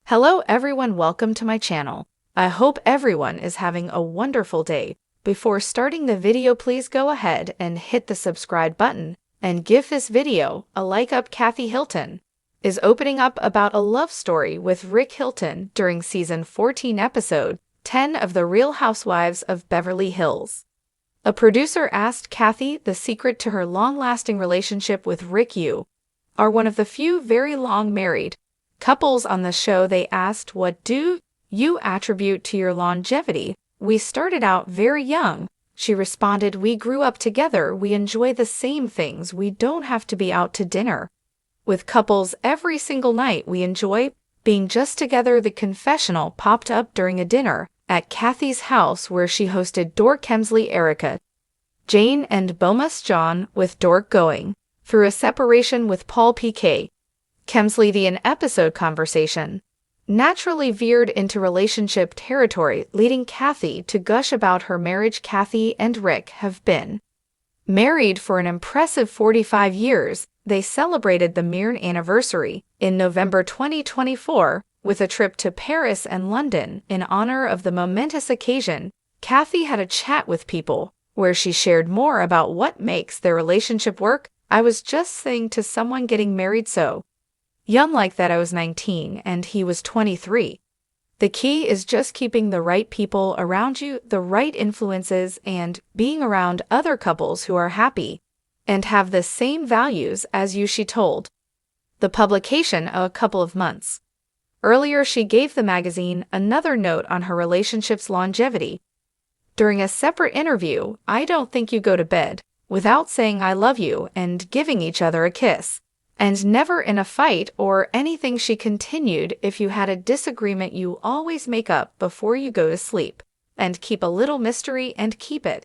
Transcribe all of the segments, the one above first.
Hello everyone, welcome to my channel. I hope everyone is having a wonderful day. Before starting the video, please go ahead and hit the subscribe button and give this video a like up. Kathy Hilton is opening up about a love story with Rick Hilton during season 14 episode 10 of The Real Housewives of Beverly Hills. A producer asked Kathy the secret to her long-lasting relationship with Rick. You are one of the few very long married couples on the show. They asked, "What do you attribute to your longevity?" "We started out very young," she responded. "We grew up together. We enjoy the same things. We don't have to be out to dinner with couples every single night. We enjoy being just together." The confessional popped up during a dinner at Kathy's house where she hosted Dork Kemsley, Erica, Jane, and Bomas John, with Dork going through a separation with Paul P.K. Kemsley. The in-episode conversation naturally veered into relationship territory, leading Kathy to gush about her marriage. Kathy and Rick have been married for an impressive 45 years. They celebrated the mere anniversary in November 2024 with a trip to Paris and London in honor of the momentous occasion. Kathy had a chat with People where she shared more about what makes their relationship work. "I was just saying to someone getting married so young like that. I was 19 and he was 23. The key is just keeping the right people around you, the right influences, and being around other couples who are happy and have the same values as you," she told the publication a couple of months earlier. She gave the magazine another note on her relationship's longevity. During a separate interview, "I don't think you go to bed without saying I love you and giving each other a kiss. And never in a fight or anything," she continued. "If you had a disagreement, you always make up before you go to sleep and keep a little mystery and keep it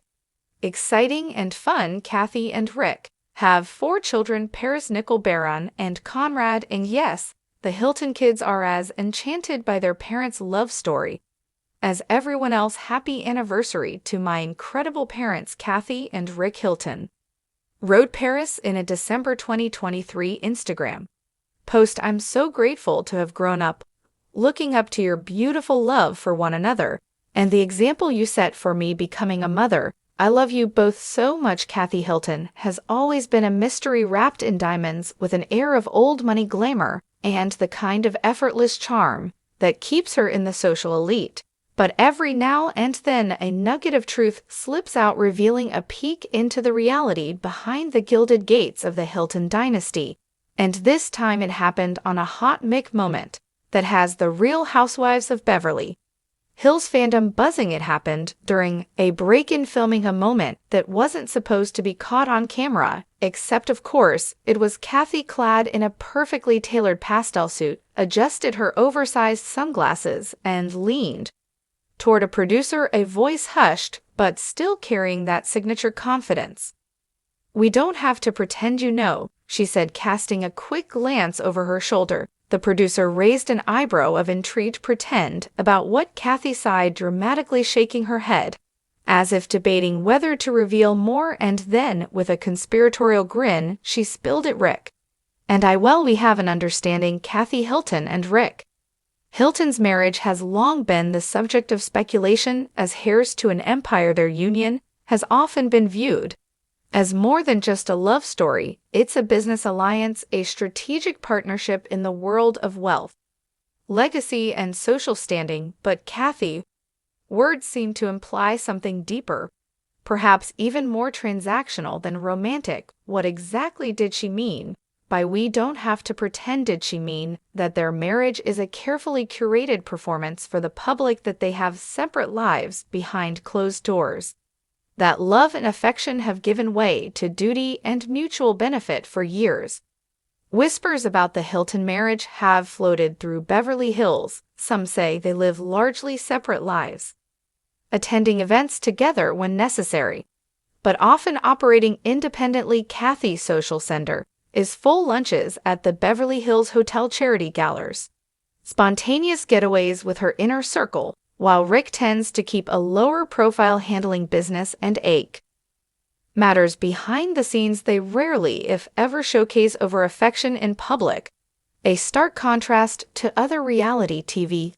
exciting and fun." Kathy and Rick have 4 children: Paris, Nicole, Baron, and Conrad. And yes, the Hilton kids are as enchanted by their parents' love story as everyone else. "Happy anniversary to my incredible parents," Kathy and Rick Hilton wrote Paris in a December 2023 Instagram post. "I'm so grateful to have grown up looking up to your beautiful love for one another and the example you set for me becoming a mother. I love you both so much." Kathy Hilton has always been a mystery wrapped in diamonds, with an air of old money glamour and the kind of effortless charm that keeps her in the social elite. But every now and then a nugget of truth slips out, revealing a peek into the reality behind the gilded gates of the Hilton dynasty. And this time it happened on a hot mic moment that has the Real Housewives of Beverly Hills fandom buzzing. It happened during a break-in filming, a moment that wasn't supposed to be caught on camera, except of course it was Kathy, clad in a perfectly tailored pastel suit, adjusted her oversized sunglasses and leaned toward a producer, a voice hushed but still carrying that signature confidence. "We don't have to pretend, you know," she said, casting a quick glance over her shoulder. The producer raised an eyebrow of intrigued. "Pretend about what?" Kathy sighed, dramatically shaking her head as if debating whether to reveal more, and then, with a conspiratorial grin, she spilled it. "Rick and I, well, we have an understanding." Kathy Hilton and Rick Hilton's marriage has long been the subject of speculation as heirs to an empire. Their union has often been viewed as more than just a love story. It's a business alliance, a strategic partnership in the world of wealth, legacy, and social standing. But Kathy's words seem to imply something deeper, perhaps even more transactional than romantic. What exactly did she mean by "we don't have to pretend"? Did she mean that their marriage is a carefully curated performance for the public, that they have separate lives behind closed doors, that love and affection have given way to duty and mutual benefit for years? Whispers about the Hilton marriage have floated through Beverly Hills. Some say they live largely separate lives, attending events together when necessary, but often operating independently. Kathy's social center is full lunches at the Beverly Hills Hotel, charity galas, spontaneous getaways with her inner circle, while Rick tends to keep a lower profile, handling business and matters behind the scenes. They rarely, if ever, showcase over affection in public, a stark contrast to other reality TV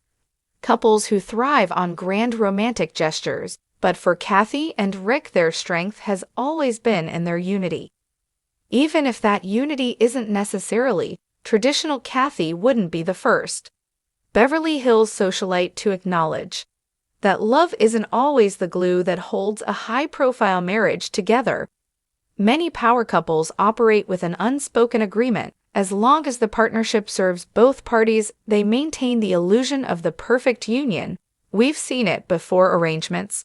couples who thrive on grand romantic gestures. But for Kathy and Rick, their strength has always been in their unity. Even if that unity isn't necessarily traditional, Kathy wouldn't be the first Beverly Hills socialite to acknowledge that love isn't always the glue that holds a high-profile marriage together. Many power couples operate with an unspoken agreement. As long as the partnership serves both parties, they maintain the illusion of the perfect union. We've seen it before: arrangements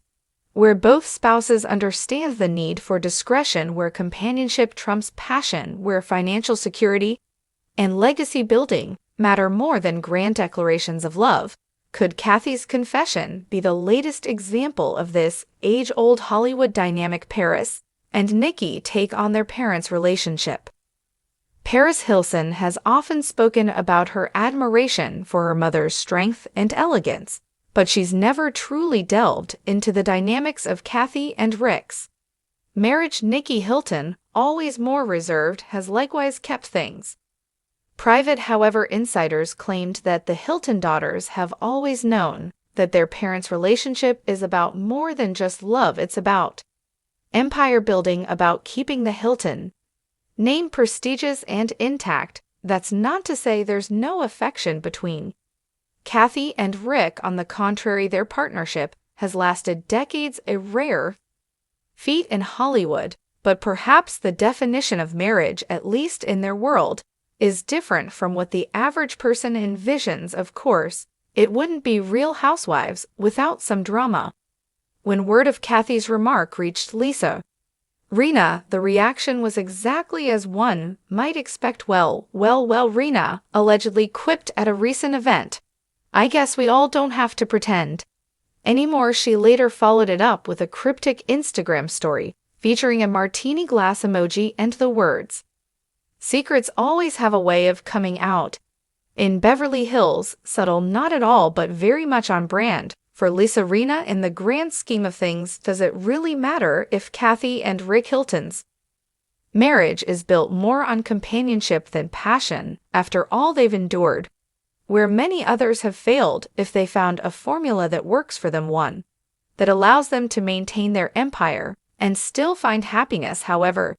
where both spouses understand the need for discretion, where companionship trumps passion, where financial security and legacy building matter more than grand declarations of love. Could Kathy's confession be the latest example of this age-old Hollywood dynamic? Paris and Nikki take on their parents' relationship. Paris Hilton has often spoken about her admiration for her mother's strength and elegance, but she's never truly delved into the dynamics of Kathy and Rick's marriage. Nikki Hilton, always more reserved, has likewise kept things private. However, insiders claimed that the Hilton daughters have always known that their parents' relationship is about more than just love. It's about empire building, about keeping the Hilton name prestigious and intact. That's not to say there's no affection between Kathy and Rick. On the contrary, their partnership has lasted decades, a rare feat in Hollywood. But perhaps the definition of marriage, at least in their world, is different from what the average person envisions. Of course, it wouldn't be Real Housewives without some drama. When word of Kathy's remark reached Lisa Rinna, the reaction was exactly as one might expect. Well, Rinna allegedly quipped at a recent event, "I guess we all don't have to pretend anymore." She later followed it up with a cryptic Instagram story featuring a martini glass emoji and the words, "Secrets always have a way of coming out." In Beverly Hills, subtle not at all but very much on brand for Lisa Rinna. In the grand scheme of things, does it really matter if Kathy and Rick Hilton's marriage is built more on companionship than passion? After all they've endured, where many others have failed, if they found a formula that works for them, one that allows them to maintain their empire and still find happiness however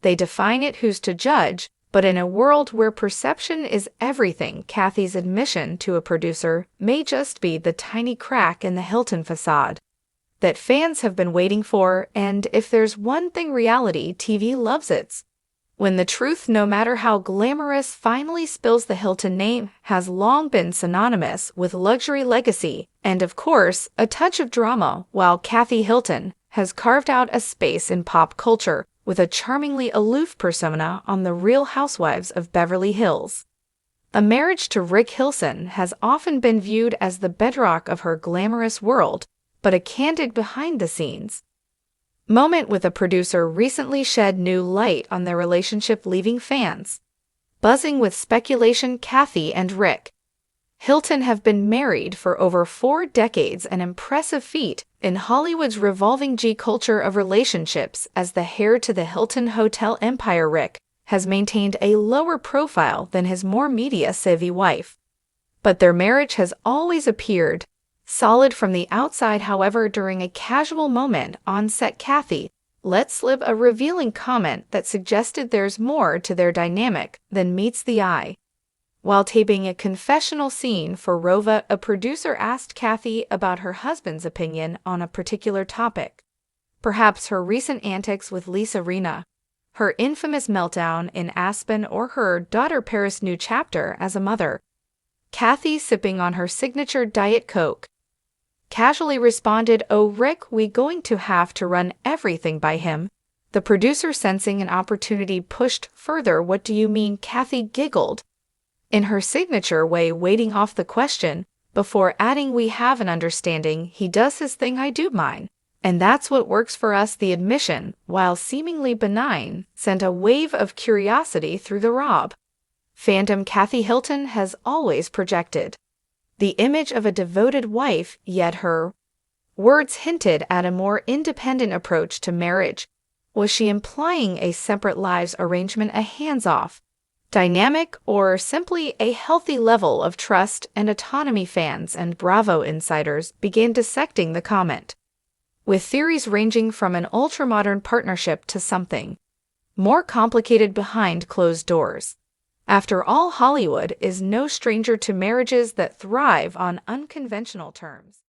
they define it, who's to judge? But in a world where perception is everything, Kathy's admission to a producer may just be the tiny crack in the Hilton facade that fans have been waiting for. And if there's one thing reality TV loves, it's when the truth, no matter how glamorous, finally spills. The Hilton name has long been synonymous with luxury, legacy, and of course, a touch of drama. While Kathy Hilton has carved out a space in pop culture with a charmingly aloof persona on The Real Housewives of Beverly Hills, a marriage to Rick Hilton has often been viewed as the bedrock of her glamorous world. But a candid behind-the-scenes moment with a producer recently shed new light on their relationship, leaving fans buzzing with speculation. Kathy and Rick Hilton have been married for over 4 decades, an impressive feat in Hollywood's revolving culture of relationships. As the heir to the Hilton hotel empire, Rick has maintained a lower profile than his more media-savvy wife, but their marriage has always appeared solid from the outside. However, during a casual moment on set, Kathy let slip a revealing comment that suggested there's more to their dynamic than meets the eye. While taping a confessional scene for Rova, a producer asked Kathy about her husband's opinion on a particular topic, perhaps her recent antics with Lisa Rinna, her infamous meltdown in Aspen, or her daughter Paris' new chapter as a mother. Kathy, sipping on her signature Diet Coke, casually responded, "Oh, Rick, we going to have to run everything by him." The producer, sensing an opportunity, pushed further. "What do you mean?" Kathy giggled in her signature way, waiting off the question before adding, "We have an understanding. He does his thing, I do mine, and that's what works for us." The admission, while seemingly benign, sent a wave of curiosity through the Rob fandom. Kathy Hilton has always projected the image of a devoted wife, yet her words hinted at a more independent approach to marriage. Was she implying a separate lives arrangement, a hands-off Dynamic or simply a healthy level of trust and autonomy. Fans and Bravo insiders began dissecting the comment, with theories ranging from an ultra-modern partnership to something more complicated behind closed doors. After all, Hollywood is no stranger to marriages that thrive on unconventional terms.